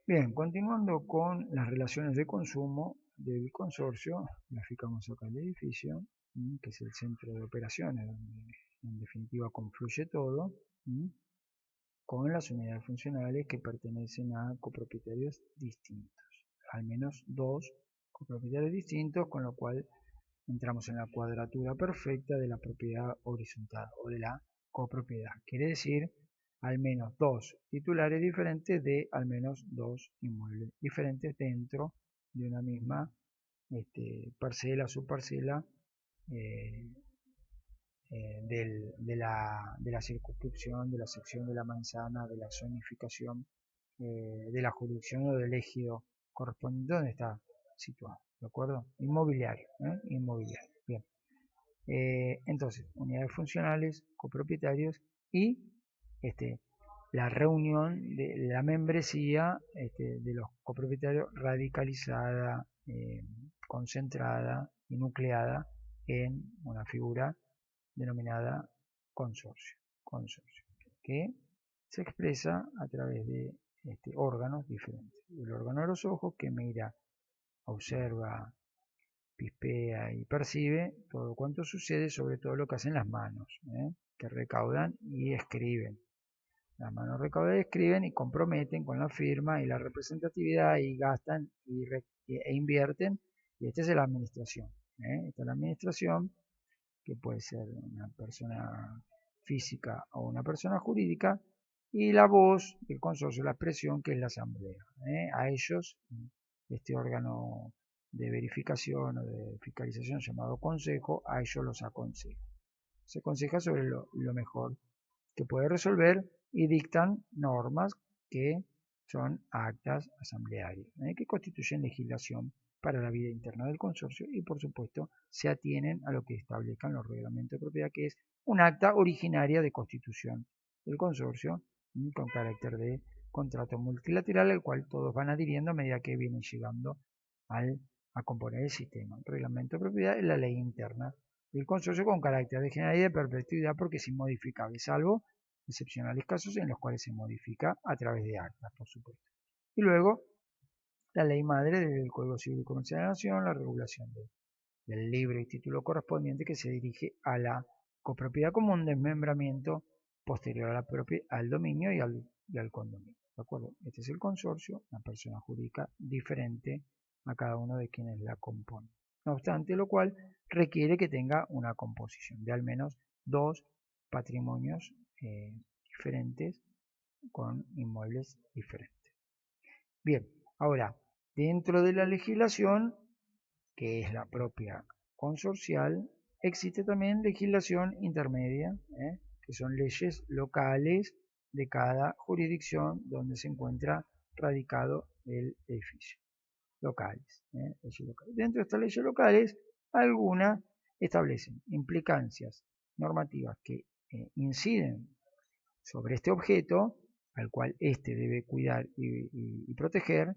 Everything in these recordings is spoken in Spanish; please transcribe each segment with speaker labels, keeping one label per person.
Speaker 1: Bien, continuando con las relaciones de consumo del consorcio, graficamos acá el edificio, que es el centro de operaciones, donde en definitiva confluye todo, con las unidades funcionales que pertenecen a copropietarios distintos, al menos dos copropietarios distintos, con lo cual entramos en la cuadratura perfecta de la propiedad horizontal o de la copropiedad. Quiere decir al menos dos titulares diferentes de al menos dos inmuebles diferentes dentro de una misma parcela, subparcela eh, de la circunscripción, de la sección de la manzana, de la zonificación, de la jurisdicción o del ejido correspondiente donde está situado. ¿De acuerdo? Inmobiliario. Inmobiliario. Bien. Entonces, unidades funcionales, copropietarios y este, la reunión de la membresía de los copropietarios radicalizada, concentrada y nucleada en una figura denominada consorcio, consorcio, que se expresa a través de órganos diferentes. El órgano de los ojos que mira, observa, pispea y percibe todo cuanto sucede, sobre todo lo que hacen las manos, que recaudan y escriben. Las manos recaudan y escriben y comprometen con la firma y la representatividad y gastan e invierten. Y esta es la administración. Esta es la administración, que puede ser una persona física o una persona jurídica, y la voz del consorcio, la expresión, que es la asamblea. A ellos, este órgano de verificación o de fiscalización llamado consejo, a ellos los aconseja. Se aconseja sobre lo mejor que puede resolver y dictan normas que son actas asamblearias, que constituyen legislación para la vida interna del consorcio y por supuesto se atienen a lo que establezcan los reglamentos de propiedad, que es un acta originaria de constitución del consorcio con carácter de contrato multilateral al cual todos van adhiriendo a medida que vienen llegando a componer el sistema. El reglamento de propiedad es la ley interna del consorcio con carácter de generalidad y de perpetuidad porque es inmodificable, salvo excepcionales casos en los cuales se modifica a través de actas, por supuesto. Y luego, la ley madre del Código Civil y Comercial de la Nación, la regulación del libro y título correspondiente que se dirige a la copropiedad como un desmembramiento posterior a al dominio y al condominio. ¿De acuerdo? Este es el consorcio, una persona jurídica diferente a cada uno de quienes la componen. No obstante, lo cual requiere que tenga una composición de al menos dos patrimonios diferentes con inmuebles diferentes. Bien, ahora, dentro de la legislación, que es la propia consorcial, existe también legislación intermedia, que son leyes locales de cada jurisdicción donde se encuentra radicado el edificio. Locales, leyes locales. Dentro de estas leyes locales, algunas establecen implicancias normativas que inciden sobre este objeto, al cual éste debe cuidar y proteger,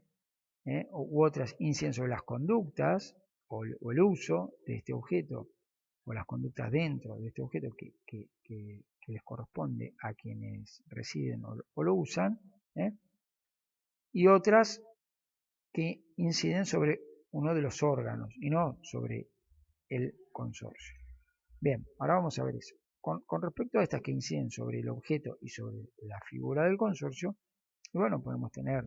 Speaker 1: u otras inciden sobre las conductas o el uso de este objeto, o las conductas dentro de este objeto que les corresponde a quienes residen o lo usan, y otras que inciden sobre uno de los órganos y no sobre el consorcio. Bien, ahora vamos a ver eso. Con respecto a estas que inciden sobre el objeto y sobre la figura del consorcio, bueno, podemos tener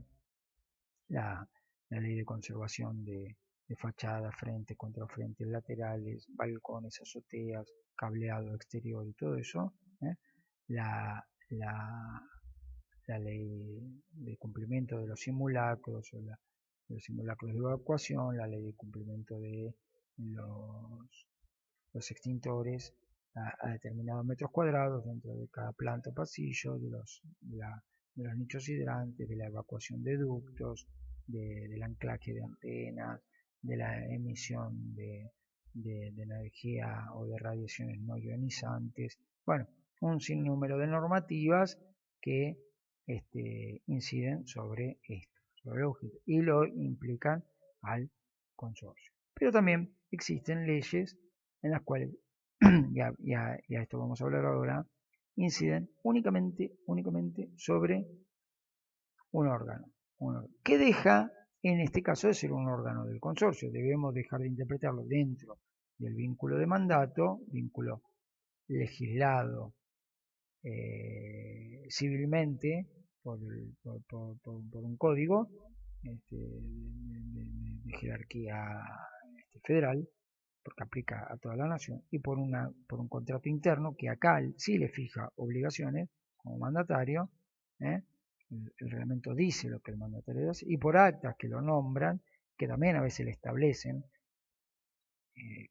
Speaker 1: la ley de conservación de fachadas, frente, contrafrente, laterales, balcones, azoteas, cableado exterior y todo eso. La, la, la ley de cumplimiento de los simulacros o de los simulacros de evacuación, la ley de cumplimiento de los extintores a determinados metros cuadrados dentro de cada planta o pasillo, de los nichos hidrantes, de la evacuación de ductos, del anclaje de antenas, de la emisión de energía o de radiaciones no ionizantes. Bueno, un sinnúmero de normativas que inciden sobre esto, sobre el objeto, y lo implican al consorcio. Pero también existen leyes en las cuales, y a esto vamos a hablar ahora, inciden únicamente sobre un órgano ¿Qué deja en este caso de ser un órgano del consorcio? Debemos dejar de interpretarlo dentro del vínculo de mandato, vínculo legislado civilmente por un código de jerarquía federal, porque aplica a toda la nación, y por un contrato interno que acá sí le fija obligaciones como mandatario, el reglamento dice lo que el mandatario hace, y por actas que lo nombran, que también a veces le establecen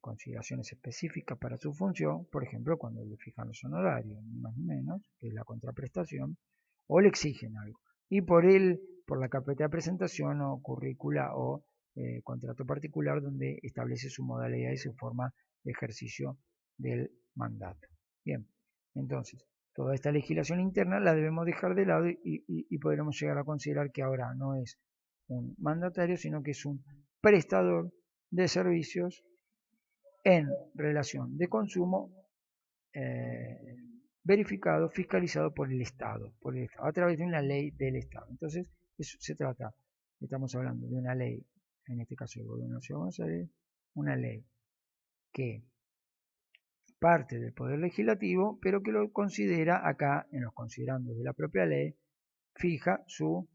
Speaker 1: consideraciones específicas para su función, por ejemplo, cuando le fijan los honorarios, ni más ni menos, que es la contraprestación, o le exigen algo. Y por la carpeta de presentación o currícula o contrato particular donde establece su modalidad y su forma de ejercicio del mandato. Bien, entonces, toda esta legislación interna la debemos dejar de lado y podremos llegar a considerar que ahora no es un mandatario, sino que es un prestador de servicios en relación de consumo verificado, fiscalizado por el Estado, a través de una ley del Estado. Entonces, eso se trata, estamos hablando de una ley, en este caso del Gobierno de la Ciudad de Buenos Aires, una ley que parte del Poder Legislativo, pero que lo considera acá, en los considerandos de la propia ley, fija su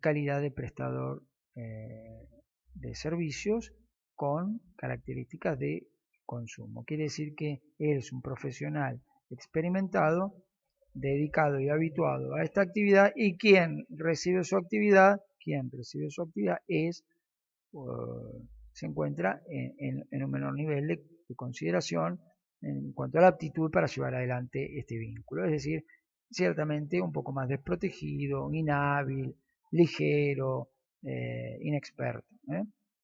Speaker 1: calidad de prestador de servicios con características de consumo. Quiere decir que él es un profesional experimentado, dedicado y habituado a esta actividad, y quien recibe su actividad es se encuentra en un menor nivel de consideración en cuanto a la aptitud para llevar adelante este vínculo, es decir, ciertamente un poco más desprotegido, inhábil, ligero, inexperto,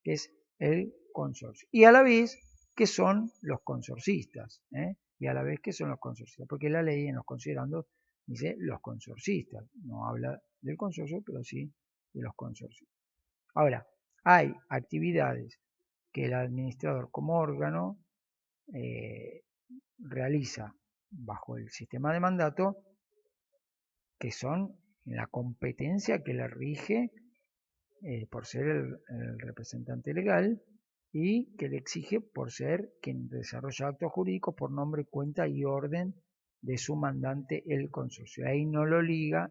Speaker 1: que es el consorcio. Y a la vez que son los consorcistas, porque la ley en los considerandos dice los consorcistas, no habla del consorcio, pero sí de los consorcios. Ahora, hay actividades que el administrador como órgano realiza bajo el sistema de mandato, que son la competencia que le rige por ser el representante legal y que le exige por ser quien desarrolla actos jurídicos por nombre, cuenta y orden de su mandante el consorcio. Ahí no lo liga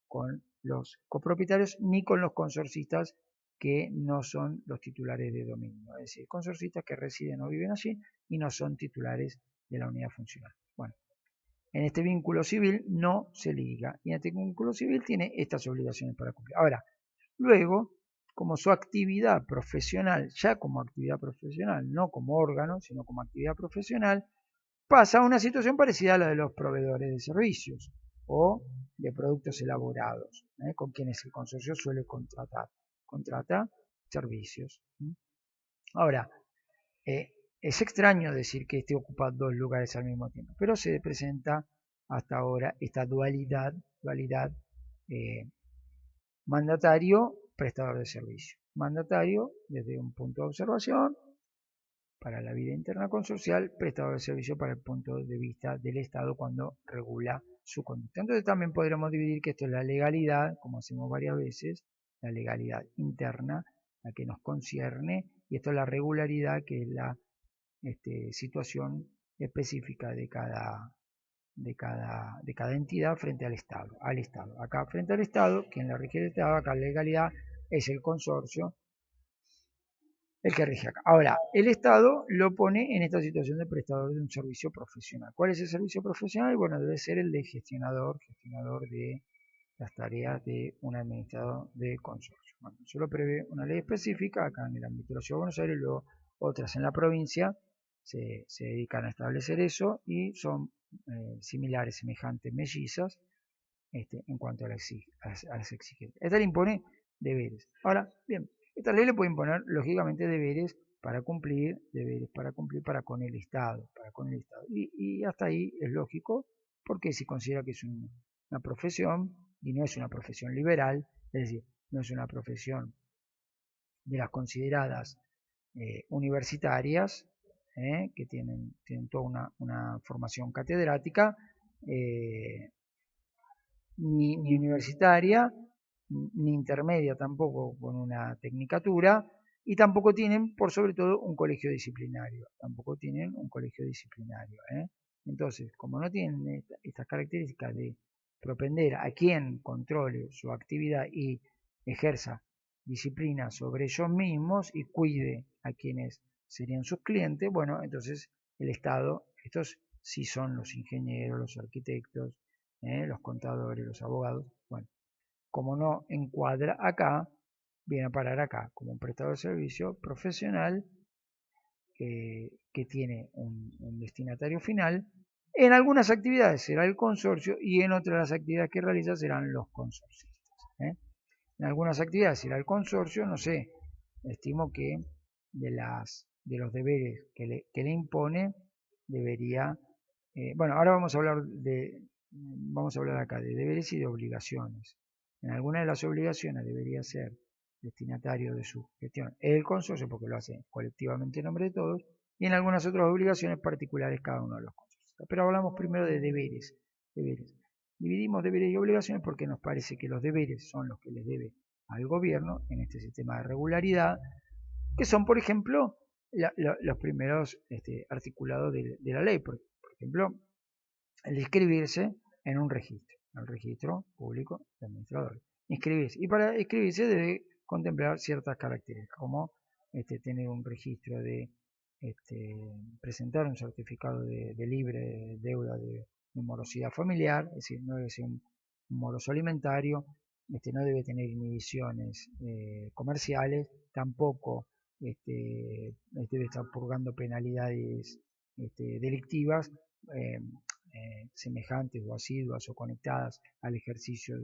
Speaker 1: con los copropietarios ni con los consorcistas que no son los titulares de dominio, es decir, consorcistas que residen o viven allí y no son titulares de la unidad funcional. Bueno, en este vínculo civil no se liga y en este vínculo civil tiene estas obligaciones para cumplir. Ahora, luego, como su actividad profesional, ya como actividad profesional, no como órgano, sino como actividad profesional, pasa a una situación parecida a la de los proveedores de servicios o de productos elaborados, con quienes el consorcio suele contrata servicios. Ahora, es extraño decir que ocupa dos lugares al mismo tiempo, pero se presenta hasta ahora esta dualidad mandatario, prestador de servicio. Mandatario desde un punto de observación para la vida interna consorcial, prestador de servicio para el punto de vista del Estado cuando regula su conducta. Entonces también podremos dividir que esto es la legalidad, como hacemos varias veces, la legalidad interna, la que nos concierne, y esto es la regularidad, que es la situación específica de cada entidad frente al Estado. Acá frente al Estado, quien la rige el Estado, acá la legalidad es el consorcio el que rige acá. Ahora, el Estado lo pone en esta situación de prestador de un servicio profesional. ¿Cuál es el servicio profesional? Bueno, debe ser el de gestionador de las tareas de un administrador de consorcio. Bueno, eso lo prevé una ley específica acá en el ámbito de la Ciudad de Buenos Aires, luego otras en la provincia se dedican a establecer eso y son similares, semejantes, mellizas en cuanto a las exigencias. Esta le impone deberes. Ahora, bien, esta ley le puede imponer, lógicamente, deberes para cumplir para con el Estado. Y hasta ahí es lógico, porque se considera que es una profesión y no es una profesión liberal, es decir, no es una profesión de las consideradas universitarias, que tienen toda una formación catedrática, ni universitaria, ni intermedia tampoco con una tecnicatura, y tampoco tienen, por sobre todo, un colegio disciplinario. Tampoco tienen un colegio disciplinario. Entonces, como no tienen estas características de propender a quien controle su actividad y ejerza disciplina sobre ellos mismos y cuide a quienes serían sus clientes, bueno, entonces el Estado, estos sí son los ingenieros, los arquitectos, los contadores, los abogados, bueno, como no encuadra acá, viene a parar acá como un prestador de servicio profesional que tiene un destinatario final. En algunas actividades será el consorcio y en otras las actividades que realiza serán los consorcistas. En algunas actividades será el consorcio, no sé, estimo que de los deberes que le impone debería, bueno, ahora vamos a hablar acá de deberes y de obligaciones. En algunas de las obligaciones debería ser destinatario de su gestión el consorcio, porque lo hace colectivamente en nombre de todos, y en algunas otras obligaciones particulares cada uno de los consorcios. Pero hablamos primero de deberes. Dividimos deberes y obligaciones porque nos parece que los deberes son los que les debe al gobierno en este sistema de regularidad, que son, por ejemplo, los primeros articulados de la ley. Por ejemplo, el de inscribirse en un registro, el registro público de administradores. Inscribirse. Y para inscribirse debe contemplar ciertas características, como tener un registro de presentar un certificado de libre deuda de morosidad familiar, es decir, no debe ser un moroso alimentario, no debe tener inhibiciones comerciales, tampoco debe estar purgando penalidades delictivas semejantes o asiduas o conectadas al ejercicio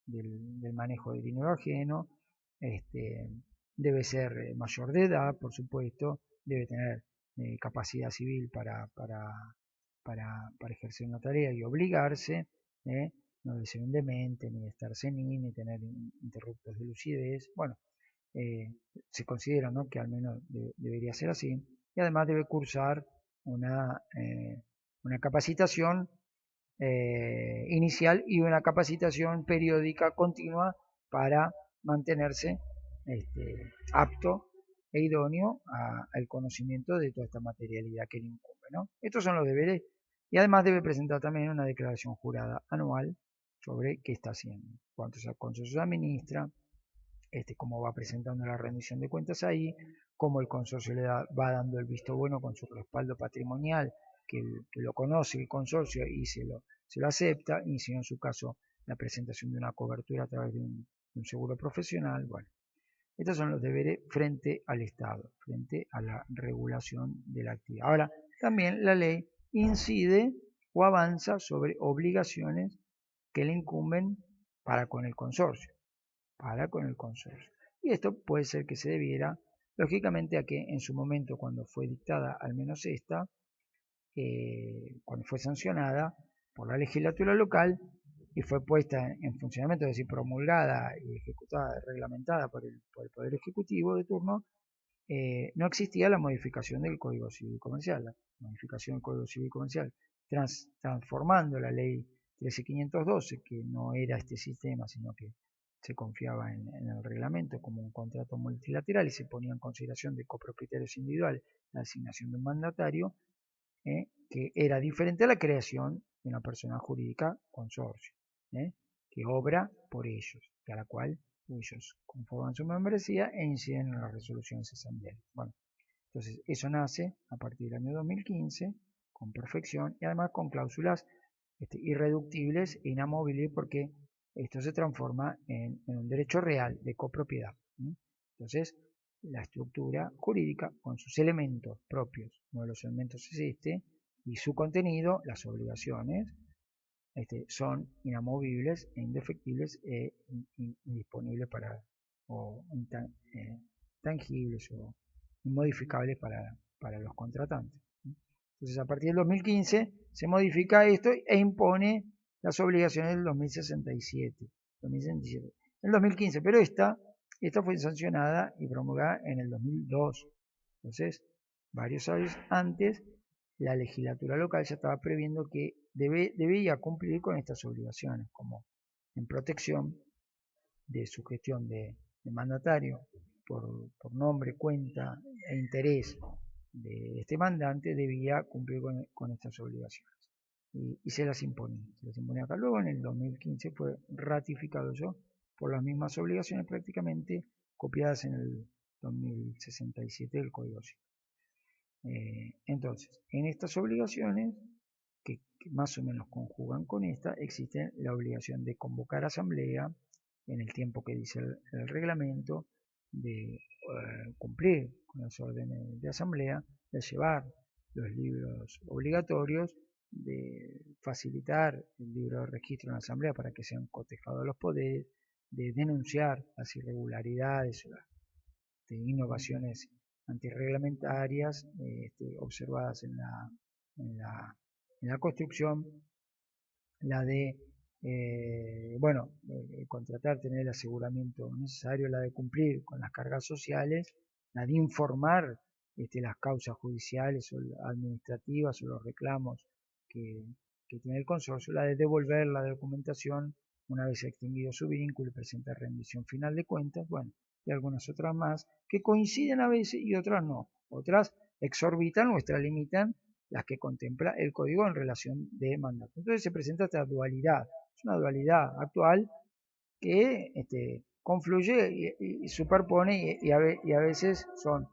Speaker 1: del manejo de dinero ajeno, debe ser mayor de edad, por supuesto, debe tener capacidad civil para ejercer una tarea y obligarse, no debe ser un demente, ni estar senil, ni tener interruptos de lucidez. Bueno, se considera, ¿no?, que al menos debería ser así, y además debe cursar una capacitación inicial y una capacitación periódica continua para mantenerse apto e idóneo al conocimiento de toda esta materialidad que le incumbe, ¿no? Estos son los deberes, y además debe presentar también una declaración jurada anual sobre qué está haciendo, cuántos consorcios administra, cómo va presentando la rendición de cuentas ahí, cómo el consorcio va dando el visto bueno con su respaldo patrimonial, que lo conoce el consorcio y se lo acepta, y si no, en su caso, la presentación de una cobertura a través de un seguro profesional. Bueno, estos son los deberes frente al Estado, frente a la regulación de la actividad. Ahora, también la ley incide o avanza sobre obligaciones que le incumben para con el consorcio. Y esto puede ser que se debiera, lógicamente, a que en su momento, cuando fue dictada, al menos esta, cuando fue sancionada por la legislatura local y fue puesta en funcionamiento, es decir, promulgada y ejecutada, reglamentada por el Poder Ejecutivo de turno, no existía la modificación del Código Civil Comercial. La modificación del Código Civil Comercial, transformando la ley 13512, que no era este sistema, sino que se confiaba en el reglamento como un contrato multilateral y se ponía en consideración de copropietarios individuales la asignación de un mandatario, que era diferente a la creación de una persona jurídica consorcio, que obra por ellos, y a la cual ellos conforman su membresía e inciden en las resoluciones asamblearias. Bueno, entonces eso nace a partir del año 2015 con perfección y además con cláusulas irreductibles e inamovibles, porque esto se transforma en un derecho real de copropiedad. Entonces, la estructura jurídica con sus elementos propios, uno de los elementos es y su contenido, las obligaciones, son inamovibles e indefectibles e indisponibles o tangibles o inmodificables para los contratantes. Entonces, a partir del 2015 se modifica esto e impone las obligaciones del 2067. En el 2015, pero esta fue sancionada y promulgada en el 2002. Entonces, varios años antes, la legislatura local ya estaba previendo que debía cumplir con estas obligaciones, como en protección de su gestión de mandatario por nombre, cuenta e interés de este mandante, debía cumplir con estas obligaciones. Y se las imponía acá. Luego en el 2015 fue ratificado eso por las mismas obligaciones prácticamente copiadas en el 2067 del Código Civil. Entonces, en estas obligaciones, que más o menos conjugan con esta, existe la obligación de convocar asamblea en el tiempo que dice el reglamento, de cumplir con las órdenes de asamblea, de llevar los libros obligatorios, de facilitar el libro de registro en la asamblea para que sean cotejados los poderes, de denunciar las irregularidades o las innovaciones antirreglamentarias observadas en la construcción, la de contratar, tener el aseguramiento necesario, la de cumplir con las cargas sociales, la de informar las causas judiciales o administrativas o los reclamos que tiene el consorcio, la de devolver la documentación una vez extinguido su vínculo y presentar rendición final de cuentas, bueno, y algunas otras más que coinciden a veces y otras no. Otras exorbitan o extralimitan las que contempla el código en relación de mandato. Entonces se presenta esta dualidad. Es una dualidad actual que confluye y superpone y a veces son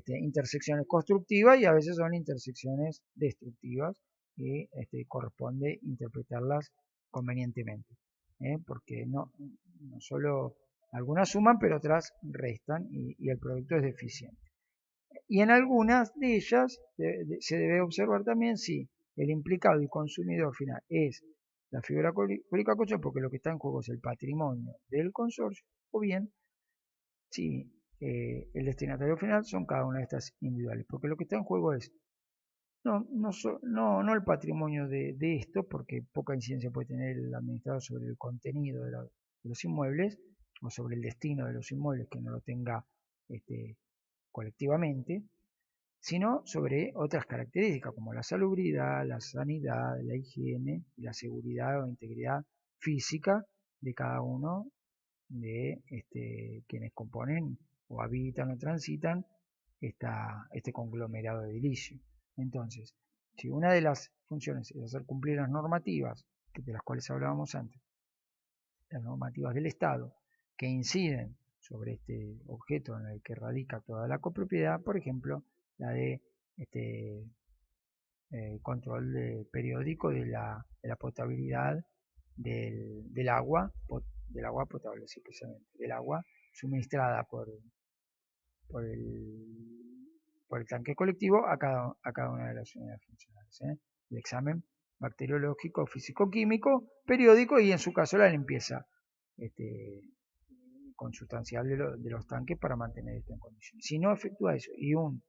Speaker 1: intersecciones constructivas y a veces son intersecciones destructivas y corresponde interpretarlas convenientemente. Porque no solo algunas suman, pero otras restan y el producto es deficiente. Y en algunas de ellas se debe observar también si el implicado y consumidor final es la figura jurídica consorcio, porque lo que está en juego es el patrimonio del consorcio, o bien si el destinatario final son cada una de estas individuales, porque lo que está en juego es no el patrimonio de esto, porque poca incidencia puede tener el administrador sobre el contenido de los inmuebles o sobre el destino de los inmuebles que no lo tenga colectivamente, sino sobre otras características como la salubridad, la sanidad, la higiene y la seguridad o integridad física de cada uno de quienes componen o habitan o transitan este conglomerado edilicio. Entonces, si una de las funciones es hacer cumplir las normativas de las cuales hablábamos antes, las normativas del Estado que inciden sobre este objeto en el que radica toda la copropiedad, por ejemplo, la de control periódico de la potabilidad del agua potable, sí, precisamente, del agua suministrada por el tanque colectivo a cada una de las unidades funcionales. El examen bacteriológico, físico-químico, periódico y en su caso la limpieza consustancial de los tanques para mantener esto en condiciones. Si no efectúa eso y un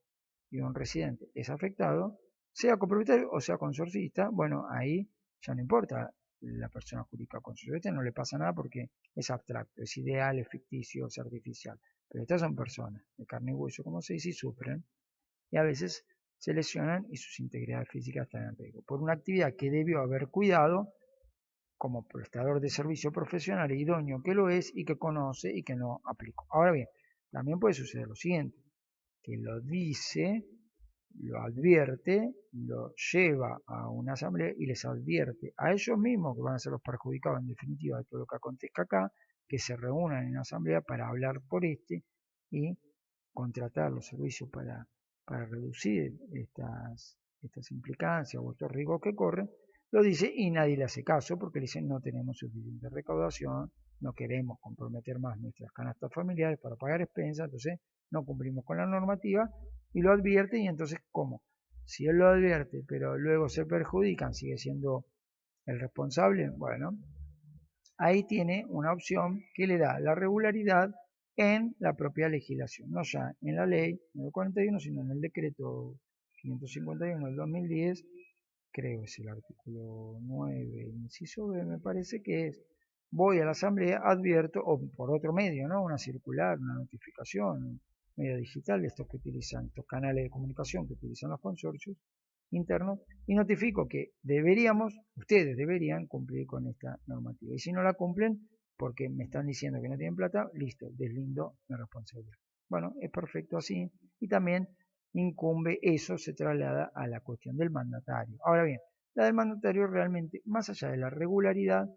Speaker 1: residente es afectado, sea copropietario o sea consorcista, bueno, ahí ya no importa la persona jurídica consorcista, no le pasa nada porque es abstracto, es ideal, es ficticio, es artificial. Pero estas son personas de carne y hueso, como se dice, y sufren, y a veces se lesionan y sus integridades físicas están en riesgo por una actividad que debió haber cuidado como prestador de servicio profesional e idóneo que lo es y que conoce y que no aplicó. Ahora bien, también puede suceder lo siguiente, que lo dice, lo advierte, lo lleva a una asamblea y les advierte a ellos mismos, que van a ser los perjudicados en definitiva de todo lo que acontezca acá, que se reúnan en asamblea para hablar por y contratar los servicios para reducir estas implicancias o estos riesgos que corren, lo dice y nadie le hace caso porque le dicen no tenemos suficiente recaudación, no queremos comprometer más nuestras canastas familiares para pagar expensas, entonces no cumplimos con la normativa y lo advierte y entonces ¿cómo? Si él lo advierte pero luego se perjudican, sigue siendo el responsable, bueno, ahí tiene una opción que le da la regularidad en la propia legislación, no ya en la ley 941, sino en el decreto 551 del 2010, creo es el artículo 9, inciso B, me parece que es, voy a la asamblea, advierto, o por otro medio, ¿no? Una circular, una notificación, un medio digital, estos canales de comunicación que utilizan los consorcios internos, y notifico que ustedes deberían cumplir con esta normativa. Y si no la cumplen, porque me están diciendo que no tienen plata, listo, deslindo mi responsabilidad. Bueno, es perfecto así, y también incumbe, eso se traslada a la cuestión del mandatario. Ahora bien, la del mandatario realmente, más allá de la regularidad,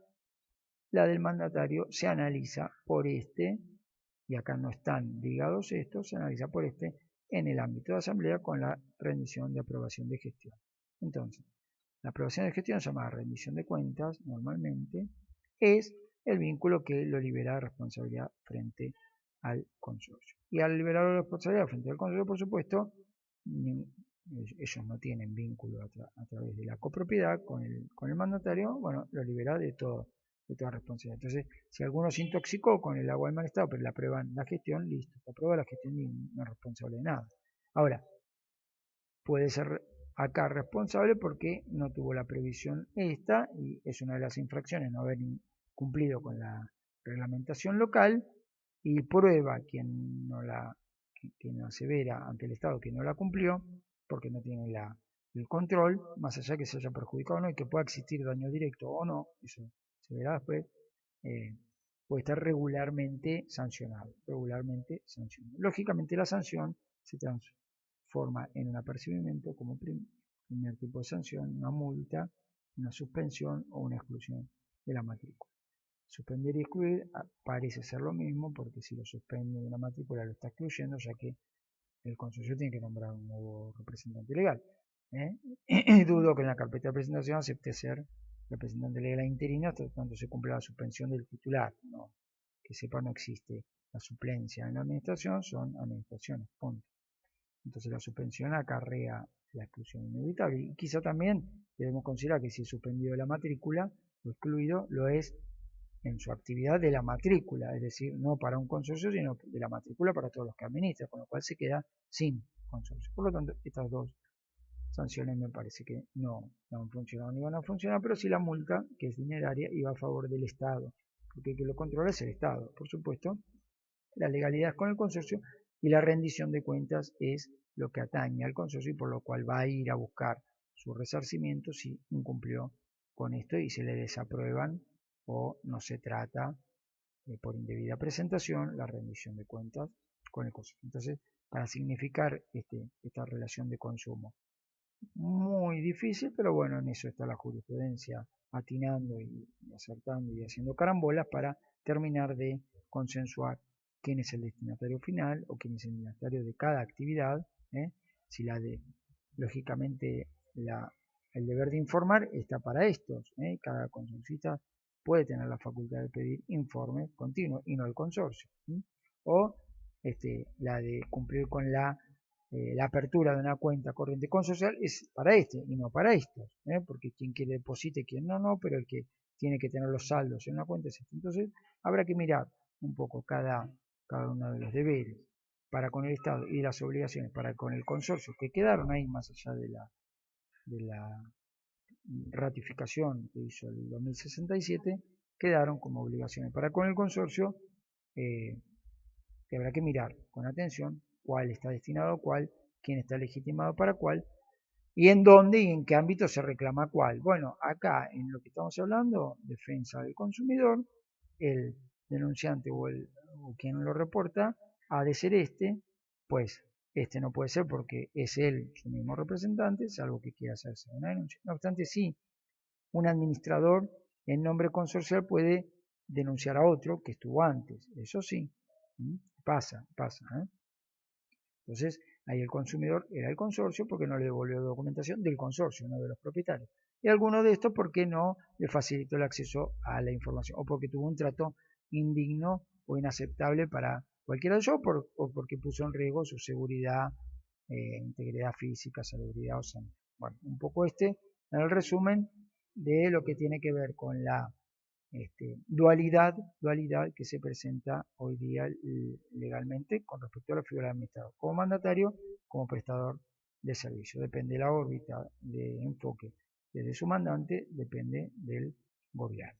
Speaker 1: la del mandatario se analiza por y acá no están ligados estos, se analiza por en el ámbito de asamblea con la rendición de aprobación de gestión. Entonces, la aprobación de gestión, llamada rendición de cuentas, normalmente, es el vínculo que lo libera de responsabilidad frente al consorcio. Y al liberar la responsabilidad frente al consorcio, por supuesto, ellos no tienen vínculo a través de la copropiedad con el mandatario, bueno, lo libera de toda responsabilidad. Entonces, si alguno se intoxicó con el agua del mal estado, pero le aprueban la gestión, listo, se aprueba la gestión y no es responsable de nada. Ahora, puede ser acá responsable porque no tuvo la previsión esta, y es una de las infracciones no haber cumplido con la reglamentación local, y prueba quien asevera ante el Estado que no la cumplió, porque no tiene el control, más allá que se haya perjudicado o no, y que pueda existir daño directo o no, eso se verá después, puede estar regularmente sancionado. Lógicamente la sanción se transforma en un apercibimiento como primer tipo de sanción, una multa, una suspensión o una exclusión de la matrícula. Suspender y excluir parece ser lo mismo, porque si lo suspende de la matrícula lo está excluyendo, ya que el consorcio tiene que nombrar un nuevo representante legal. Y dudo que en la carpeta de presentación acepte ser representante legal interino hasta cuando se cumpla la suspensión del titular. No, que sepa, no existe la suplencia en la administración, son administraciones, punto. Entonces la suspensión acarrea la exclusión inevitable, y quizá también debemos considerar que si es suspendido de la matrícula o excluido, lo es en su actividad de la matrícula, es decir, no para un consorcio, sino de la matrícula para todos los que administra, con lo cual se queda sin consorcio. Por lo tanto, estas dos sanciones me parece que no han funcionado ni van a funcionar, pero sí la multa, que es dineraria y va a favor del Estado, porque el que lo controla es el Estado, por supuesto. La legalidad es con el consorcio y la rendición de cuentas es lo que atañe al consorcio, y por lo cual va a ir a buscar su resarcimiento si incumplió con esto y se le desaprueban o no se trata por indebida presentación la rendición de cuentas con el consorcio. Entonces, para significar esta relación de consumo, muy difícil, pero bueno, en eso está la jurisprudencia, atinando y acertando y haciendo carambolas para terminar de consensuar quién es el destinatario final o quién es el destinatario de cada actividad. Si lógicamente, el deber de informar está para estos. Cada consorcista puede tener la facultad de pedir informe continuo y no el consorcio. O la de cumplir con la apertura de una cuenta corriente consorcial es para y no para estos, porque quien quiere deposite, quien no, pero el que tiene que tener los saldos en una cuenta es este. Entonces habrá que mirar un poco cada uno de los deberes para con el Estado y las obligaciones para con el consorcio que quedaron ahí, más allá de la ratificación que hizo el 2067, quedaron como obligaciones para con el consorcio, que habrá que mirar con atención cuál está destinado a cuál, quién está legitimado para cuál, y en dónde y en qué ámbito se reclama cuál. Bueno, acá en lo que estamos hablando, defensa del consumidor, el denunciante o quien lo reporta ha de ser pues no puede ser porque es él su mismo representante, salvo que quiera hacerse una denuncia. No obstante, sí, un administrador en nombre consorcial puede denunciar a otro que estuvo antes, eso sí, pasa. Entonces, ahí el consumidor era el consorcio porque no le devolvió documentación del consorcio, no de los propietarios. Y alguno de estos porque no le facilitó el acceso a la información, o porque tuvo un trato indigno o inaceptable para cualquiera de ellos, o porque puso en riesgo su seguridad, integridad física, salubridad o sanidad. Bueno, un poco en el resumen de lo que tiene que ver con la dualidad que se presenta hoy día legalmente con respecto a la figura del administrador, como mandatario, como prestador de servicio. Depende de la órbita de enfoque desde su mandante, depende del gobierno.